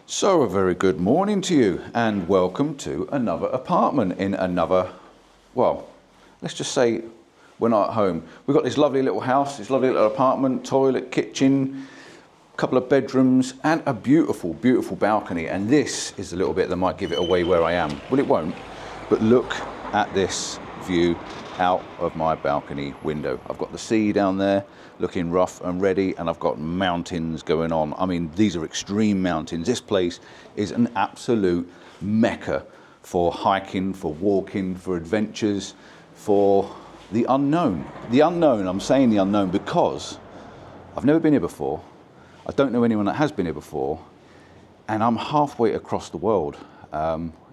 So a very good morning to you and welcome to another apartment in another, well, let's just say we're not at home. We've got this lovely little house, this lovely little apartment, toilet, kitchen, couple of bedrooms and a beautiful, beautiful balcony. And this is the little bit that might give it away where I am. Well, it won't, but look at this view out of my balcony window. I've got the sea down there looking rough and ready, and I've got mountains going on. I mean, these are extreme mountains. This place is an absolute mecca for hiking, for walking, for adventures, for the unknown. The unknown, I'm saying the unknown because I've never been here before. I don't know anyone that has been here before, and I'm halfway across the world,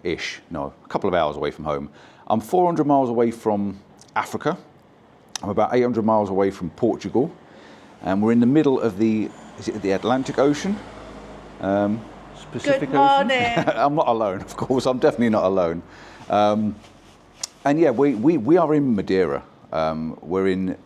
ish, no, a couple of hours away from home. I'm 400 miles away from Africa. I'm about 800 miles away from Portugal, and we're in the middle of the, is it the Atlantic Ocean? Pacific Good morning. Ocean? I'm not alone, of course, I'm definitely not alone. And yeah, we are in Madeira. We're in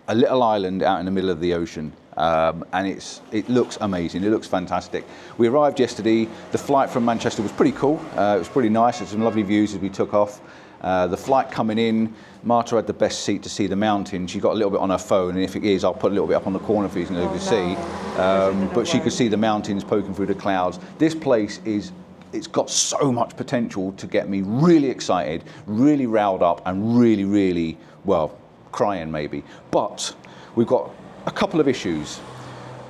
a little island out in the middle of the ocean. And it looks amazing, it looks fantastic. We arrived yesterday. The flight from Manchester was pretty cool. It was pretty nice, there's some lovely views as we took off. The flight coming in, Marta had the best seat to see the mountain. She got a little bit on her phone, and if it is, I'll put a little bit up on the corner for you to see. But she could see the mountains poking through the clouds. This place it's got so much potential to get me really excited, really riled up, and really, really, well, crying maybe. But we've got a couple of issues.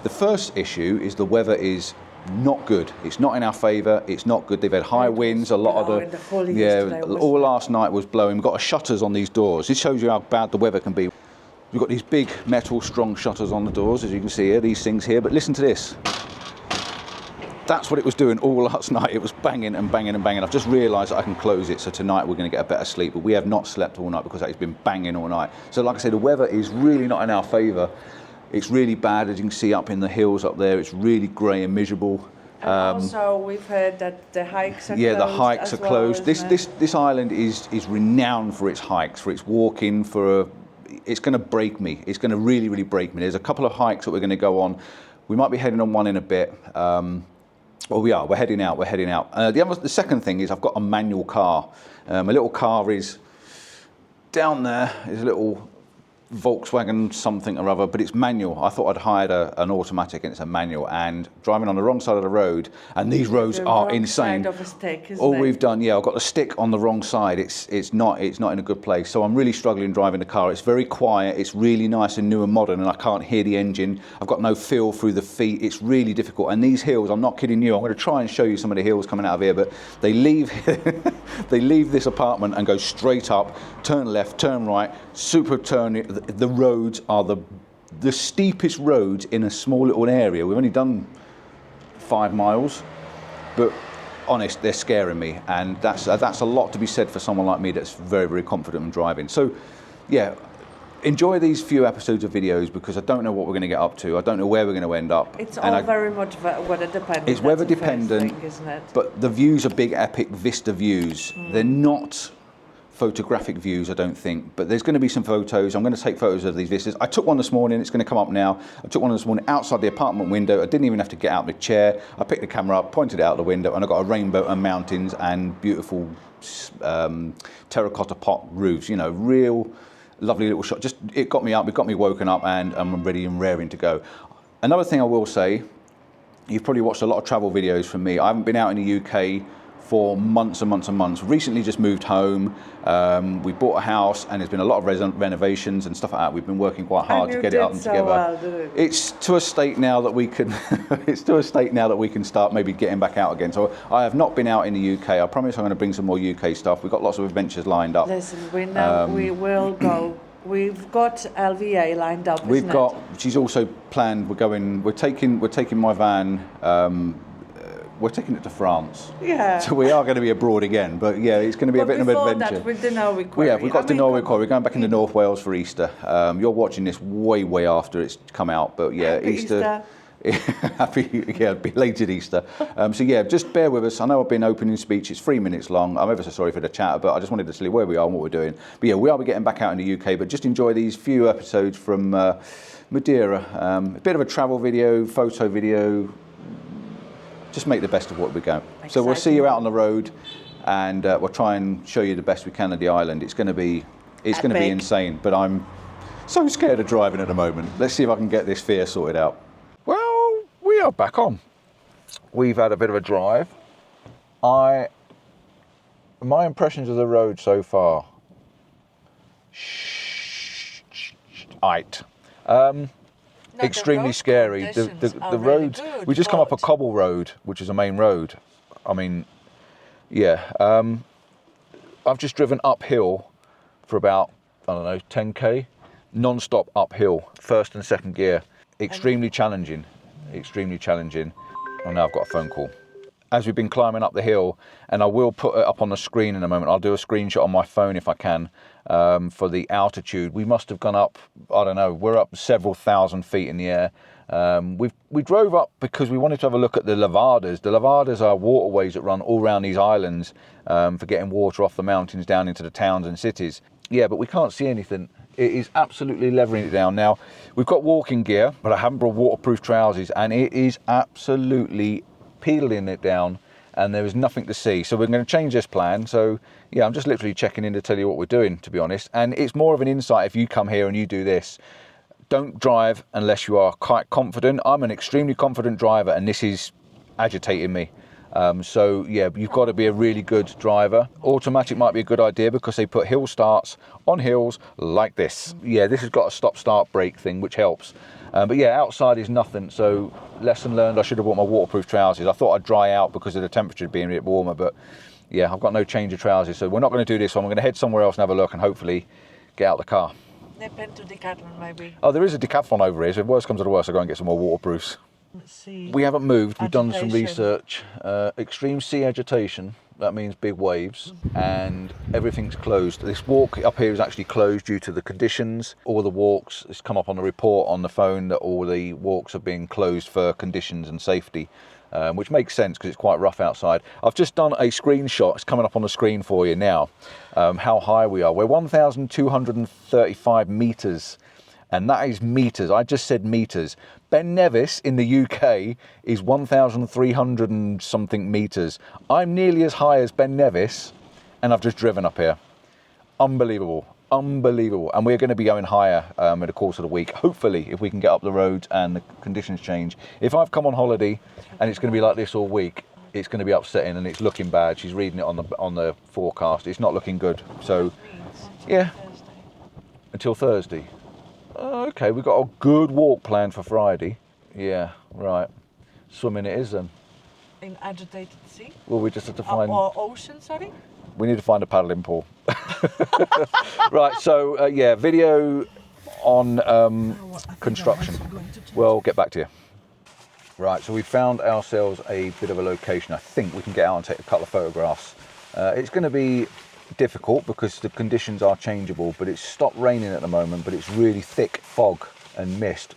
The first issue is the weather is not good. It's not in our favour. It's not good. They've had high winds. A lot of all last night was blowing. We've got shutters on these doors. This shows you how bad the weather can be. We've got these big metal strong shutters on the doors, as you can see here, these things here. But listen to this. That's what it was doing all last night. It was banging and banging and banging. I've just realised that I can close it, so tonight we're going to get a better sleep. But we have not slept all night because it's been banging all night. So like I said, the weather is really not in our favour. It's really bad, as you can see up in the hills up there. It's really grey and miserable. And also, we've heard that the hikes are closed. Yeah, the hikes are closed. This island is renowned for its hikes, for its walking, it's going to break me. It's going to really, really break me. There's a couple of hikes that we're going to go on. We might be heading on one in a bit. Well, we are. We're heading out. The second thing is I've got a manual car. My little car is down there. Is a little Volkswagen something or other, but it's manual. I thought I'd hired an automatic, and it's a manual. And driving on the wrong side of the road, and these roads are insane. Side of a stick, isn't All it? we've done, yeah, I've got the stick on the wrong side. It's not in a good place. So I'm really struggling driving the car. It's very quiet. It's really nice and new and modern, and I can't hear the engine. I've got no feel through the feet. It's really difficult. And these hills, I'm not kidding you. I'm going to try and show you some of the hills coming out of here, but they leave this apartment and go straight up, turn left, turn right, super turn. The roads are the steepest roads in a small little area. We've only done 5 miles, but honest, they're scaring me, and that's a lot to be said for someone like me that's very, very confident in driving. So, yeah, enjoy these few episodes of videos because I don't know what we're going to get up to. I don't know where we're going to end up. It's all very much weather dependent. It's weather dependent, isn't it? But the views are big, epic vista views. They're not photographic views, I don't think, but there's going to be some photos. I'm going to take photos of these vistas. I took one this morning, it's going to come up now. I took one this morning outside the apartment window. I didn't even have to get out of the chair. I picked the camera up, pointed it out the window, and I got a rainbow and mountains and beautiful terracotta pot roofs, you know, real lovely little shot. Just, it got me up, it got me woken up, and I'm ready and raring to go. Another thing I will say, you've probably watched a lot of travel videos from me. I haven't been out in the UK for months and months and months. Recently just moved home. We bought a house, and there's been a lot of renovations and stuff like that. We've been working quite hard to get it up and together. Well, it's to a state now that we can start maybe getting back out again. So I have not been out in the UK. I promise I'm going to bring some more UK stuff. We've got lots of adventures lined up. Listen, we know we will go. We've got LVA lined up. She's also planned. We're taking my van. We're taking it to France. Yeah. So we are going to be abroad again, but yeah, it's going to be a bit of an adventure. That, with the Norway Quarry. We've got the Norway Quarry. We're going back into North Wales for Easter. You're watching this way after it's come out, but yeah, Happy Easter. Belated Easter. So yeah, just bear with us. I know I've been opening speech. It's 3 minutes long. I'm ever so sorry for the chat, but I just wanted to tell you where we are and what we're doing. But yeah, we are getting back out in the UK, but just enjoy these few episodes from Madeira. A bit of a travel video, photo video, just make the best of what we go. So we'll see you out on the road, and we'll try and show you the best we can of the island. It's going to be insane, but I'm so scared of driving at the moment. Let's see if I can get this fear sorted out. Well, we are back on. We've had a bit of a drive. My impressions of the road so far. Extremely scary. The road. We just come up a cobble road, which is a main road. I mean, yeah. I've just driven uphill for about, I don't know, 10k, non-stop uphill, first and second gear. Extremely challenging. Extremely challenging. And now I've got a phone call. As we've been climbing up the hill, and I will put it up on the screen in a moment. I'll do a screenshot on my phone if I can, for the altitude. We must have gone up, I don't know, we're up several thousand feet in the air. We drove up because we wanted to have a look at the levadas. The levadas are waterways that run all around these islands for getting water off the mountains down into the towns and cities. Yeah, but we can't see anything. It is absolutely leveling it down. Now, we've got walking gear, but I haven't brought waterproof trousers, and it is absolutely peeling it down, and there is nothing to see. So we're going to change this plan. So yeah, I'm just literally checking in to tell you what we're doing, to be honest. And it's more of an insight if you come here and you do this. Don't drive unless you are quite confident. I'm an extremely confident driver, and this is agitating me. So yeah, you've got to be a really good driver. Automatic might be a good idea because they put hill starts on hills like this. Yeah, this has got a stop-start brake thing, which helps. But yeah, outside is nothing. So lesson learned, I should have bought my waterproof trousers. I thought I'd dry out because of the temperature being a bit warmer, but yeah, I've got no change of trousers. So we're not going to do this one. I'm going to head somewhere else and have a look and hopefully get out the car. They've been to Decathlon maybe. Oh, there is a Decathlon over here. So if worse comes to the worst, I'll go and get some more waterproofs. Let's see. We haven't moved. We've done some Agitation. research. Extreme sea agitation. That means big waves, and everything's closed. This walk up here is actually closed due to the conditions. All the walks, it's come up on the report on the phone that all the walks have been closed for conditions and safety, which makes sense because it's quite rough outside. I've just done a screenshot. It's coming up on the screen for you now. How high we are. We're 1,235 meters. And that is meters. I just said meters. Ben Nevis in the UK is 1,300 and something meters. I'm nearly as high as Ben Nevis, and I've just driven up here. Unbelievable, unbelievable. And we're going to be going higher in the course of the week. Hopefully, if we can get up the roads and the conditions change. If I've come on holiday and it's going to be like this all week, it's going to be upsetting and it's looking bad. She's reading it on the forecast. It's not looking good. So, yeah, until Thursday. Okay, we've got a good walk planned for Friday. Yeah, right. Swimming it is then. In agitated sea? Well, we just have to find... Or ocean, sorry? We need to find a paddling pool. Right, so yeah, video on construction. We'll get back to you. Right, so we found ourselves a bit of a location. I think we can get out and take a couple of photographs. It's going to be difficult because the conditions are changeable, but it's stopped raining at the moment, but it's really thick fog and mist,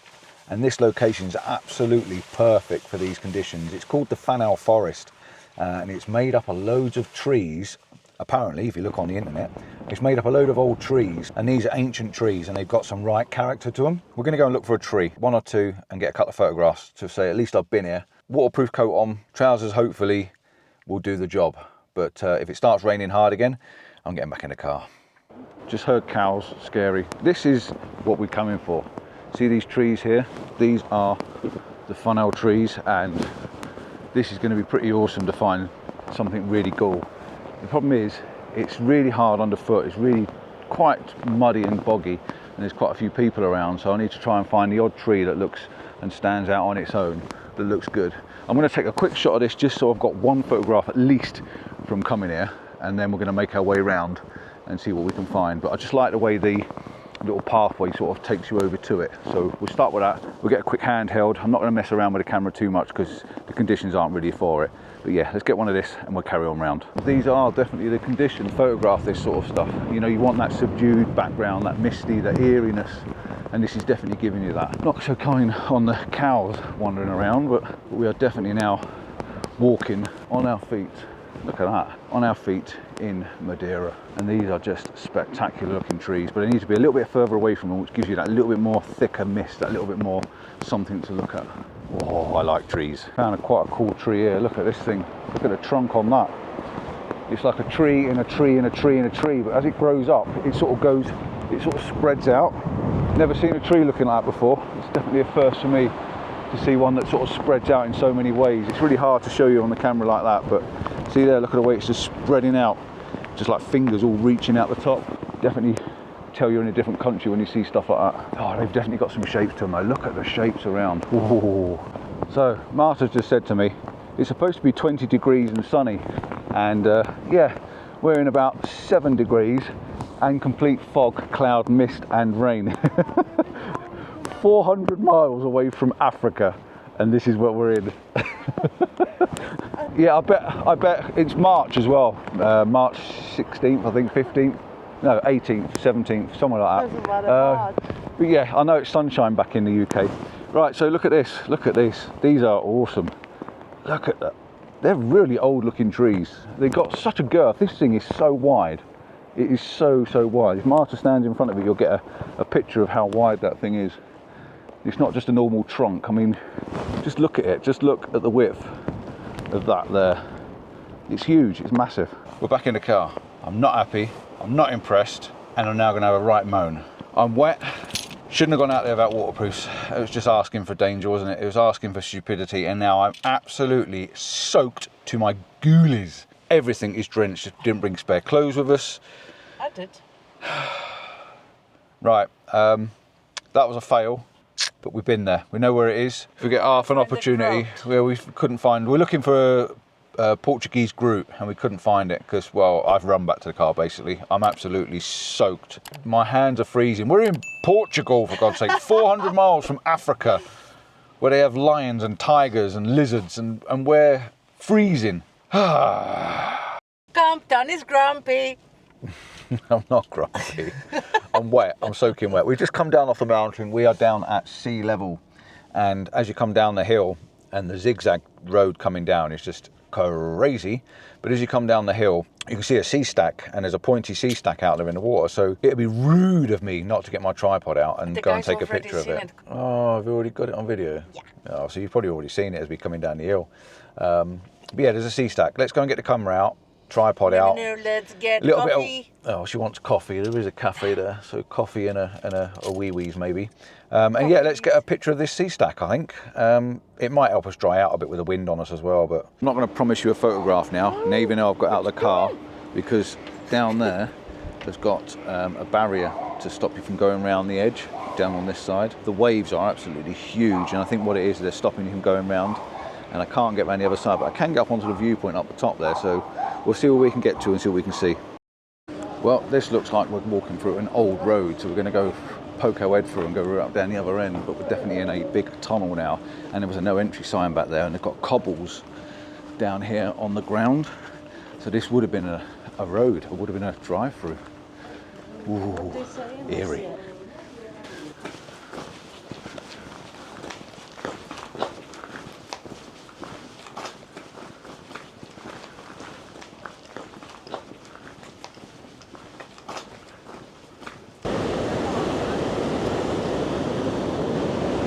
and this location is absolutely perfect for these conditions. It's called the Fanal Forest, and it's made up of loads of trees. Apparently, if you look on the internet, it's made up a load of old trees, and these are ancient trees, and they've got some right character to them. We're going to go and look for a tree, one or two, and get a couple of photographs to say at least I've been here. Waterproof coat on, trousers hopefully will do the job, but if it starts raining hard again, I'm getting back in the car. Just heard cows, scary. This is what we're coming for. See these trees here? These are the funnel trees, and this is going to be pretty awesome to find something really cool. The problem is, it's really hard underfoot. It's really quite muddy and boggy, and there's quite a few people around, so I need to try and find the odd tree that looks and stands out on its own, that looks good. I'm going to take a quick shot of this just so I've got one photograph at least from coming here, and then we're going to make our way around and see what we can find. But I just like the way the little pathway sort of takes you over to it. So we'll start with that. We'll get a quick handheld. I'm not going to mess around with the camera too much because the conditions aren't really for it. But yeah, let's get one of this and we'll carry on round. These are definitely the conditions. Photograph this sort of stuff. You know, you want that subdued background, that misty, that eeriness, and this is definitely giving you that. Not so kind on the cows wandering around, but we are definitely now walking on our feet. Look at that, on our feet in Madeira. And these are just spectacular looking trees, but they need to be a little bit further away from them, which gives you that little bit more thicker mist, that little bit more something to look at. Oh, I like trees. Found quite a cool tree here. Look at this thing. Look at the trunk on that. It's like a tree in a tree in a tree in a tree, but as it grows up, it sort of spreads out. Never seen a tree looking like that before. It's definitely a first for me to see one that sort of spreads out in so many ways. It's really hard to show you on the camera like that, but see there, look at the way it's just spreading out, just like fingers all reaching out the top. Definitely tell you're in a different country when you see stuff like that. Oh, they've definitely got some shapes to them though. Look at the shapes around. Ooh. So Martha's just said to me, it's supposed to be 20 degrees and sunny, and yeah, we're in about 7 degrees and complete fog, cloud, mist and rain. 400 miles away from Africa, and this is what we're in. Yeah, I bet it's March as well. March 16th, I think, 15th. No, 18th, 17th, somewhere like that. But yeah, I know it's sunshine back in the UK. Right, so look at this, look at this. These are awesome. Look at that. They're really old looking trees. They've got such a girth. This thing is so wide. It is so wide. If Martha stands in front of it, you'll get a picture of how wide that thing is. It's not just a normal trunk. I mean, just look at it. Just look at the width of that there. It's huge, it's massive. We're back in the car. I'm not happy, I'm not impressed, and I'm now gonna have a right moan. I'm wet. Shouldn't have gone out there without waterproofs. It was just asking for danger, wasn't it? It was asking for stupidity, and now I'm absolutely soaked to my ghoulies. Everything is drenched. Didn't bring spare clothes with us. I did. Right, that was a fail, but we've been there. We know where it is. If we get half an opportunity where we couldn't find, we're looking for a Portuguese group and we couldn't find it because, well, I've run back to the car basically. I'm absolutely soaked. My hands are freezing. We're in Portugal, for God's sake, 400 miles from Africa, where they have lions and tigers and lizards, and we're freezing. Compton is grumpy. I'm not grumpy. I'm wet. I'm soaking wet. We've just come down off the mountain. We are down at sea level, and as you come down the hill, and the zigzag road coming down is just crazy, but as you come down the hill, you can see a sea stack, and there's a pointy sea stack out there in the water, so it'd be rude of me not to get my tripod out and go and take a picture of it. Oh, I've already got it on video? Yeah. Oh, so you've probably already seen it as we're coming down the hill. But yeah, there's a sea stack. Let's go and get the camera out, tripod out. Let's get a little coffee. Bit of, oh, she wants coffee. There is a cafe there, so coffee and a wee-wees maybe. And yeah, let's get a picture of this sea stack, I think. It might help us dry out a bit with the wind on us as well, but I'm not going to promise you a photograph now, and even though I've got out of the car, because down there has got a barrier to stop you from going around the edge, down on this side. The waves are absolutely huge, and I think what it is, they're stopping you from going round, and I can't get around the other side, but I can get up onto the viewpoint up the top there, so we'll see what we can get to and see what we can see. Well, this looks like we're walking through an old road, so we're going to go poke our head through and go up down the other end, but we're definitely in a big tunnel now, and there was a no entry sign back there, and they've got cobbles down here on the ground, so this would have been a road, it would have been a drive-through. Ooh, eerie.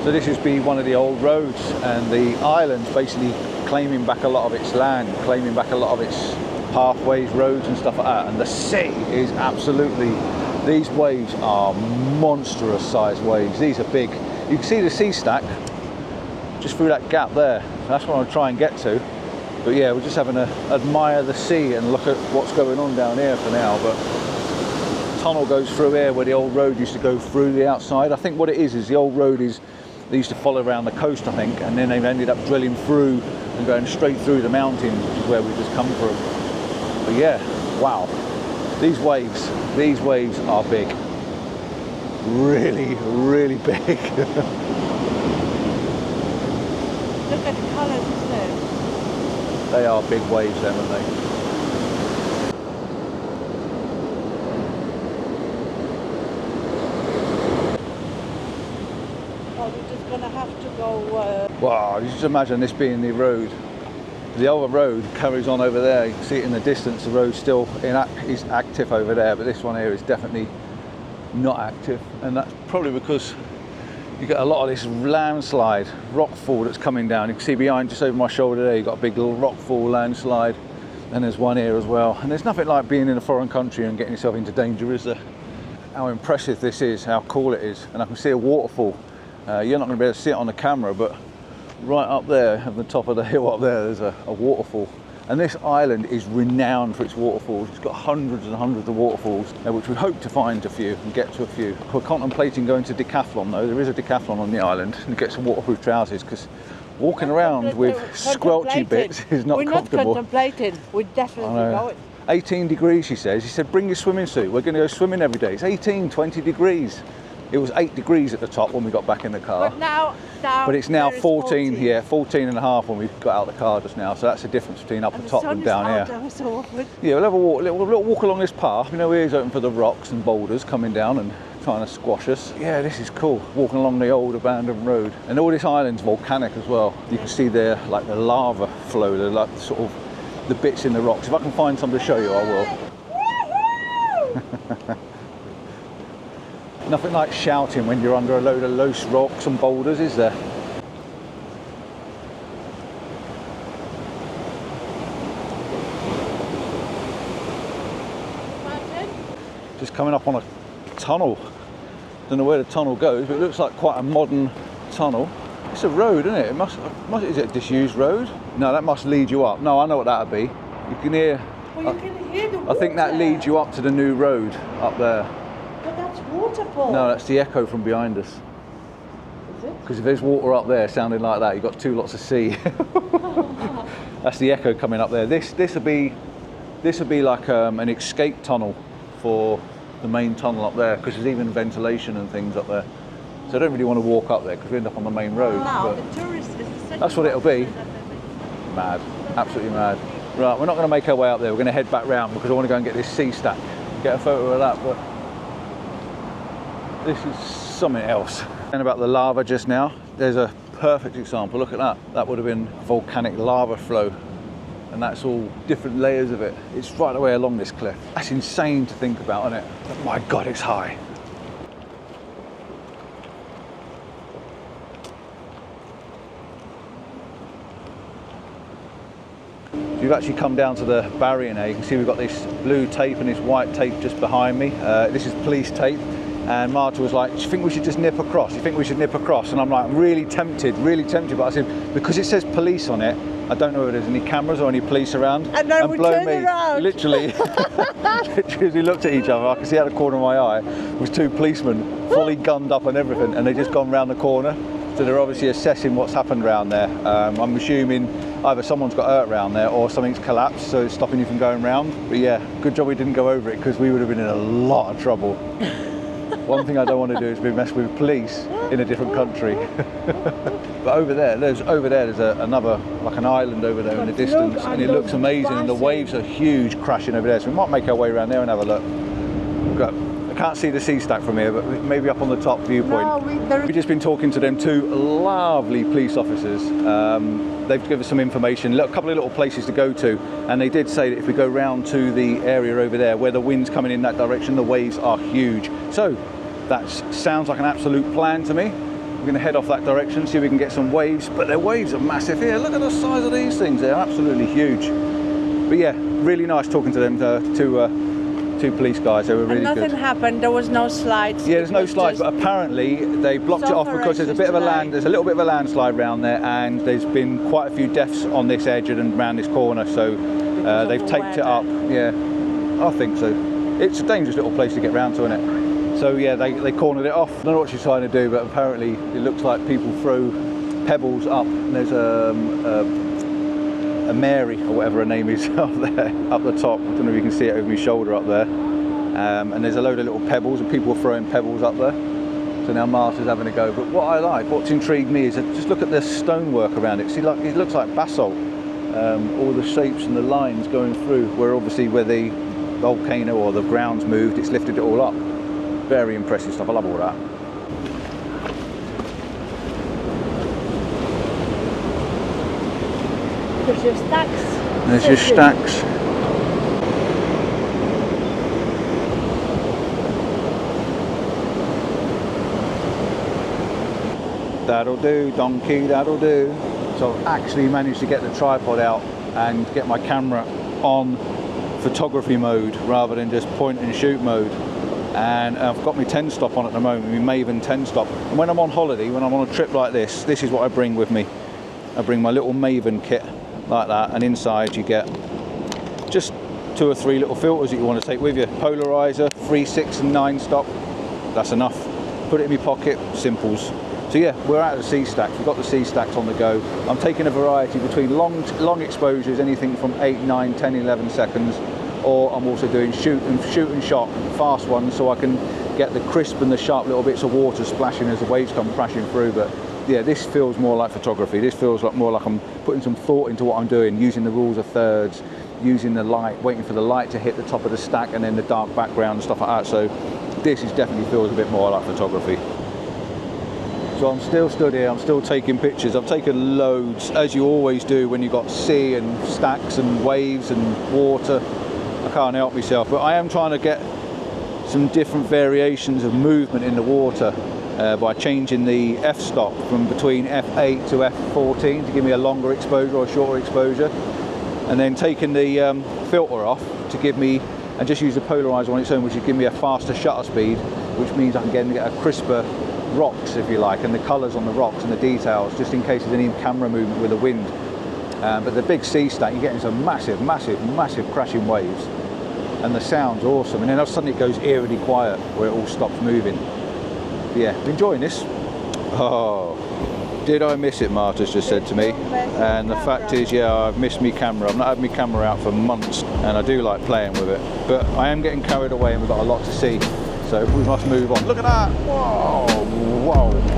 So this used to be one of the old roads, and the island's basically claiming back a lot of its land, claiming back a lot of its pathways, roads and stuff like that. And the sea is absolutely, these waves are monstrous sized waves. These are big. You can see the sea stack just through that gap there. That's what I'll try and get to. But yeah, we're just having to admire the sea and look at what's going on down here for now. But the tunnel goes through here where the old road used to go through the outside. I think what it is the old road is, they used to follow around the coast, I think, and then they've ended up drilling through and going straight through the mountains, which is where we've just come from. But yeah, wow. These waves are big. Really, really big. Look at the colours, isn't it? They are big waves, them, aren't they? Well, we're just going to have to go... Wow, you just imagine this being the road The other road carries on over there. You can see it in the distance. The road still is active over there, but this one here is definitely not active, and that's probably because you get a lot of this landslide rockfall that's coming down. You can see behind, just over my shoulder there, you've got a big little rockfall landslide, and there's one here as well. And there's nothing like being in a foreign country and getting yourself into danger, is there? How impressive this is, how cool it is. And I can see a waterfall. You're not going to be able to see it on the camera, but right up there at the top of the hill up there, there's a waterfall. And this island is renowned for its waterfalls. It's got hundreds and hundreds of waterfalls, which we hope to find a few and get to a few. We're contemplating going to Decathlon though. There is a Decathlon on the island, and get some waterproof trousers, because walking around with squelchy bits is not comfortable. We're not contemplating, we're definitely going. 18 degrees, she says. She said, bring your swimming suit. We're going to go swimming every day. It's 18, 20 degrees. It was 8 degrees at the top when we got back in the car. But it's now 14, yeah, 14 and a half when we got out of the car just now. So that's the difference between up the top and down here. Yeah, we'll have a walk, little walk along this path. You know, we're open for the rocks and boulders coming down and trying to squash us. Yeah, this is cool, walking along the old abandoned road. And all this island's volcanic as well. You can see there, like the lava flow, the like sort of the bits in the rocks. If I can find some to show you, I will. Nothing like shouting when you're under a load of loose rocks and boulders, is there? Just coming up on a tunnel. Don't know where the tunnel goes, but it looks like quite a modern tunnel. It's a road, isn't it? It must is it a disused road? No, that must lead you up. No, I know what that'd be. You can hear. Well, you can hear the water. I think that leads you up to the new road up there. But that's waterfall. No, that's the echo from behind us. Is it? Because if there's water up there sounding like that, you've got two lots of sea. That's the echo coming up there. This would be like an escape tunnel for the main tunnel up there, because there's even ventilation and things up there. So I don't really want to walk up there because we end up on the main road. No, the tourist is that's what it'll be. Mad, absolutely mad. Right, we're not going to make our way up there. We're going to head back round because I want to go and get this sea stack, get a photo of that. But this is something else. And about the lava just now, there's a perfect example. Look at that. That would have been volcanic lava flow. And that's all different layers of it. It's right the way along this cliff. That's insane to think about, isn't it? But my God, it's high. You've actually come down to the barrier now. You can see we've got this blue tape and this white tape just behind me. This is police tape. And Marta was like, do you think we should just nip across? Do you think we should nip across? And I'm like, really tempted. But I said, because it says police on it, I don't know if there's any cameras or any police around. And then we turned around. Literally, literally as we looked at each other, I could see out of the corner of my eye, was two policemen fully gunned up and everything, and they just gone round the corner. So they're obviously assessing what's happened around there. I'm assuming either someone's got hurt around there or something's collapsed, so it's stopping you from going round. But yeah, good job we didn't go over it, because we would have been in a lot of trouble. One thing I don't want to do is be messed with police in a different country. But over there, there's another, like an island over there in the distance, and it looks amazing, and the waves are huge crashing over there. So we might make our way around there and have a look. I can't see the sea stack from here, but maybe up on the top viewpoint. No, We've just been talking to them, two lovely police officers. They've given us some information, a couple of little places to go to, and they did say that if we go round to the area over there where the wind's coming in that direction, the waves are huge. So that sounds like an absolute plan to me. We're going to head off that direction, see if we can get some waves, but their waves are massive here. Look at the size of these things, they're absolutely huge. But yeah, really nice talking to them, two police guys. They were really good. Nothing happened. There was no slides. Yeah, there's no slides, but apparently they blocked it off because there's a little bit of a landslide around there, and there's been quite a few deaths on this edge and around this corner. So they've taped it up. Yeah, I think so. It's a dangerous little place to get round to, isn't it? So yeah, they cornered it off. I don't know what she's trying to do, but apparently it looks like people throw pebbles up. And there's a Mary, or whatever her name is, up there, up the top. I don't know if you can see it over my shoulder up there. And there's a load of little pebbles, and people are throwing pebbles up there. So now Marta's having a go. But what's intrigued me is just look at the stonework around it. See, like it looks like basalt. All the shapes and the lines going through, where the volcano or the ground's moved, it's lifted it all up. Very impressive stuff. I love all that. There's your stacks. There's your stacks. That'll do, donkey, that'll do. So I've actually managed to get the tripod out and get my camera on photography mode rather than just point and shoot mode. And I've got my 10 stop on at the moment, my Maven 10 stop. And when I'm on holiday, when I'm on a trip like this is what I bring with me. I bring my little Maven kit like that, and inside you get just 2 or 3 little filters that you want to take with you. Polarizer, 3, 6 and 9 stop, that's enough. Put it in my pocket, simples. So yeah, we're out of the C-stacks. We've got the C-stacks on the go. I'm taking a variety between long exposures, anything from 8, 9, 10, 11 seconds, or I'm also doing shoot and shot, fast ones, so I can get the crisp and the sharp little bits of water splashing as the waves come crashing through. But yeah, this feels more like photography. This feels like more like I'm putting some thought into what I'm doing, using the rules of thirds, using the light, waiting for the light to hit the top of the stack and then the dark background and stuff like that. So this definitely feels a bit more like photography. So I'm still stood here, I'm still taking pictures. I've taken loads, as you always do when you've got sea and stacks and waves and water. I can't help myself, but I am trying to get some different variations of movement in the water by changing the f-stop from between f8 to f14 to give me a longer exposure or shorter exposure, and then taking the filter off to give me, and just use the polarizer on its own, which would give me a faster shutter speed, which means I can get a crisper rocks, if you like, and the colours on the rocks and the details, just in case there's any camera movement with the wind. But the big sea stack, you're getting some massive crashing waves, and the sound's awesome. And then suddenly it goes eerily quiet where it all stops moving. But yeah, enjoying this. Oh, did I miss it? Marta's just said to me. And the fact is, yeah, I've missed my camera. I've not had my camera out for months, and I do like playing with it. But I am getting carried away, and we've got a lot to see. So we must move on. Look at that! Whoa! Whoa!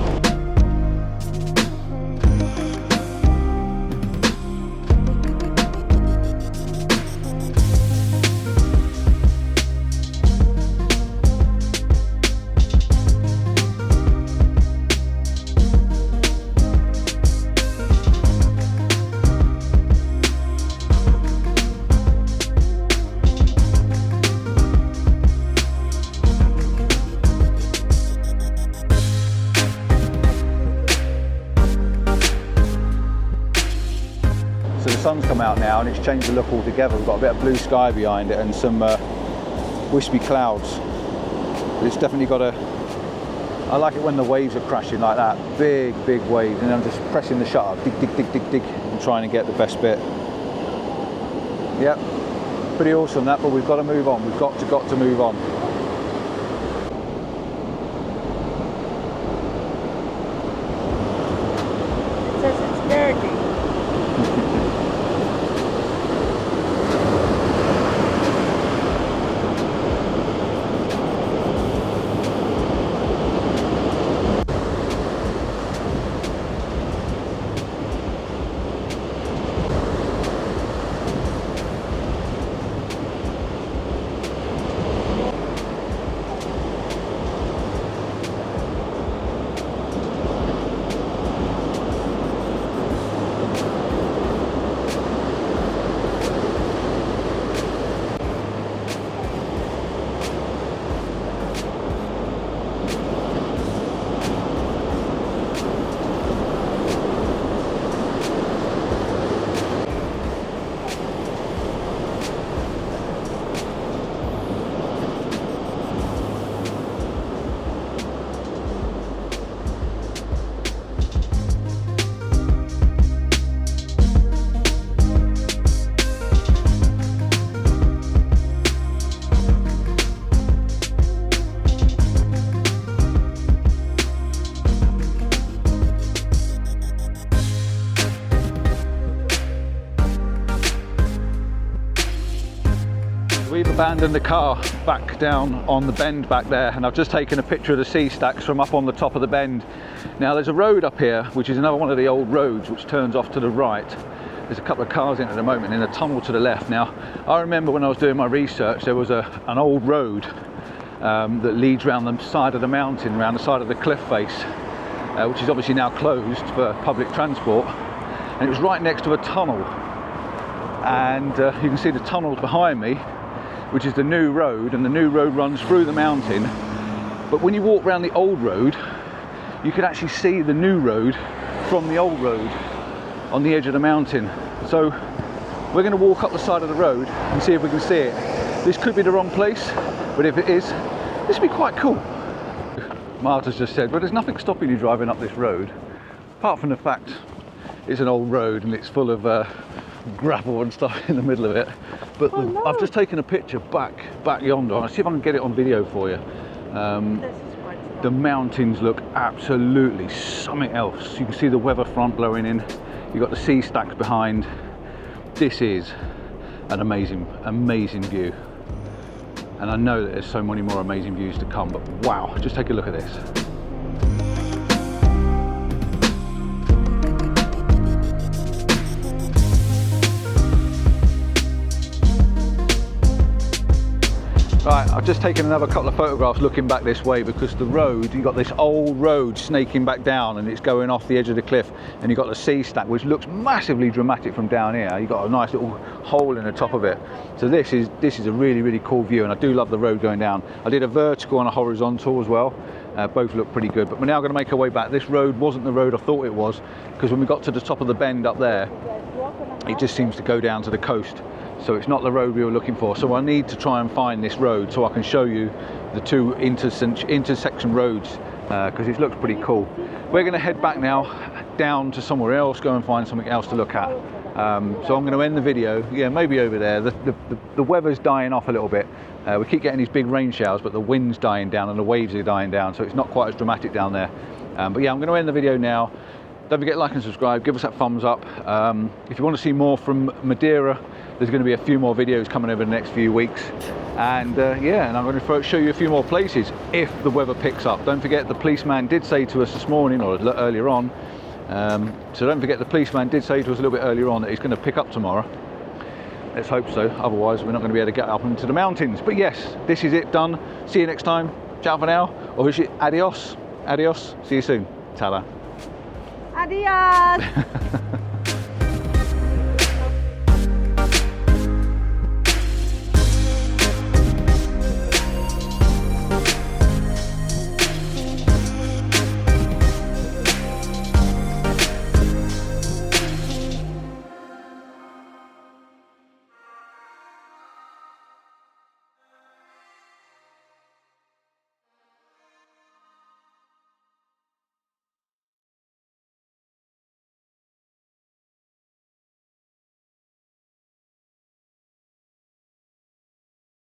So the sun's come out now and it's changed the look altogether. We've got a bit of blue sky behind it and some wispy clouds. But it's definitely got a... I like it when the waves are crashing like that. Big waves, and I'm just pressing the shutter, dig, and trying to get the best bit. Yep, pretty awesome that, but we've got to move on. We've got to move on. It says it's dirty. We've abandoned the car back down on the bend back there, and I've just taken a picture of the sea stacks from up on the top of the bend. Now there's a road up here, which is another one of the old roads which turns off to the right. There's a couple of cars in at the moment, in a tunnel to the left. Now I remember when I was doing my research, there was an old road that leads around the side of the mountain, around the side of the cliff face, which is obviously now closed for public transport, and it was right next to a tunnel. and you can see the tunnels behind me, which is the new road, and the new road runs through the mountain. But when you walk around the old road, you can actually see the new road from the old road on the edge of the mountain. So we're going to walk up the side of the road and see if we can see it. This could be the wrong place, but if it is, this would be quite cool. Marta's just said, well, there's nothing stopping you driving up this road, apart from the fact it's an old road and it's full of gravel and stuff in the middle of it. But no. I've just taken a picture back yonder. I'll see if I can get it on video for you. The mountains look absolutely something else. You can see the weather front blowing in. You've got the sea stacks behind. This is an amazing view. And I know that there's so many more amazing views to come, but wow, just take a look at this. Right, I've just taken another couple of photographs looking back this way, because the road, you've got this old road snaking back down and it's going off the edge of the cliff, and you've got the sea stack, which looks massively dramatic from down here. You've got a nice little hole in the top of it. So this is a really cool view, and I do love the road going down. I did a vertical and a horizontal as well. Both look pretty good, but we're now going to make our way back. This road wasn't the road I thought it was, because when we got to the top of the bend up there, it just seems to go down to the coast. So it's not the road we were looking for. So I need to try and find this road so I can show you the two intersection roads, because it looks pretty cool. We're going to head back now down to somewhere else, go and find something else to look at. So I'm going to end the video, yeah, maybe over there. The weather's dying off a little bit. We keep getting these big rain showers, but the wind's dying down and the waves are dying down, so it's not quite as dramatic down there. But yeah, I'm going to end the video now. Don't forget to like and subscribe, give us that thumbs up. If you want to see more from Madeira, there's going to be a few more videos coming over the next few weeks. And yeah, and I'm going to show you a few more places if the weather picks up. Don't forget, the policeman did say to us this morning, or earlier on, so don't forget, the policeman did say to us a little bit earlier on that he's going to pick up tomorrow. Let's hope so, otherwise we're not going to be able to get up into the mountains. But yes, this is it, done. See you next time. Ciao for now, or is it adios? Adios, see you soon. Ta-da. Adios!